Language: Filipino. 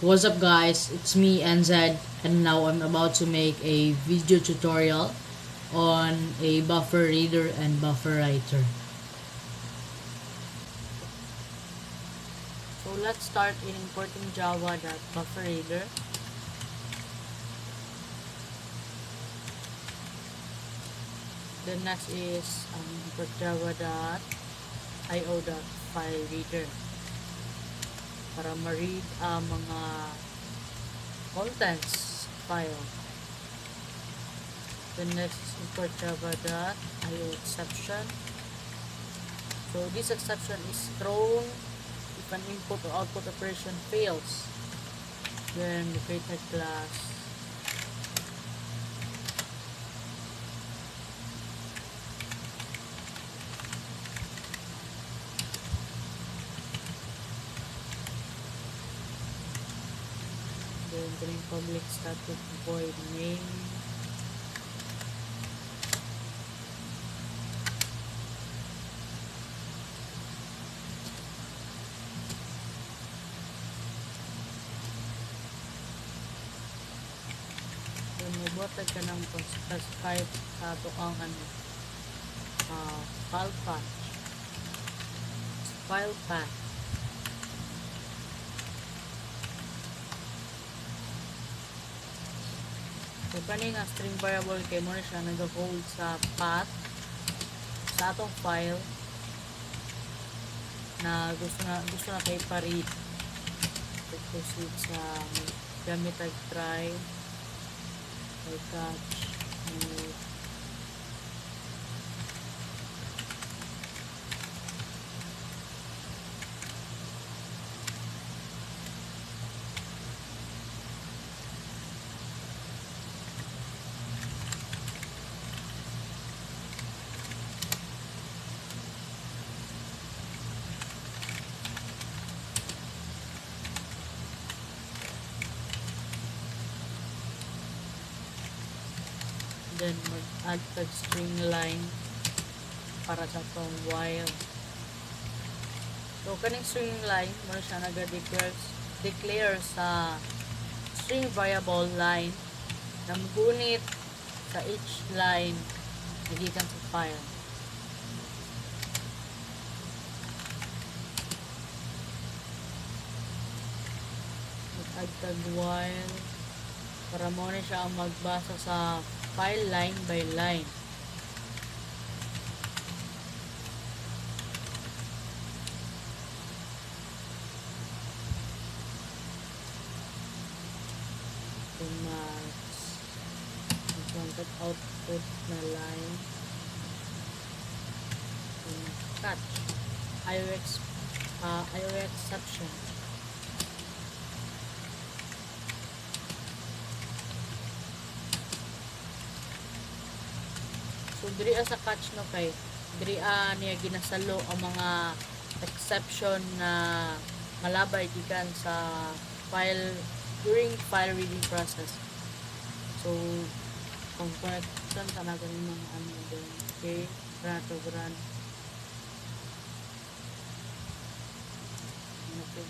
What's up guys, it's me NZ, and now I'm about to make a video tutorial on a buffer reader and buffer writer. So let's start in importing java.bufferreader. Then next is import java.io.filereader para ma-read ang mga contents file. Then next is import java.io_exception. So this exception is thrown if an input or output operation fails. Then create a class. Then create public static void name. Then magbotag ka ng specify sa ito ang file path. So kani nga string variable kay mo na siya nag-hold sa path sa atong file na gusto na kay pa-read. So proceed sa gamit tag try or catch and then mag-add tag string line para sa itong while. So kaning string line mo siya declare sa string variable line na magunit sa each line nagikan sa file. Mag-add tag while para mo na siya ang magbasa sa file line by line. So wanted output na line and catch IO exception. So diri sa catch no kay diri niya ginasalo ang mga exception na malabay gikan sa file during file reading process. So kung connection sa natin mga din. Okay, run to run. Okay.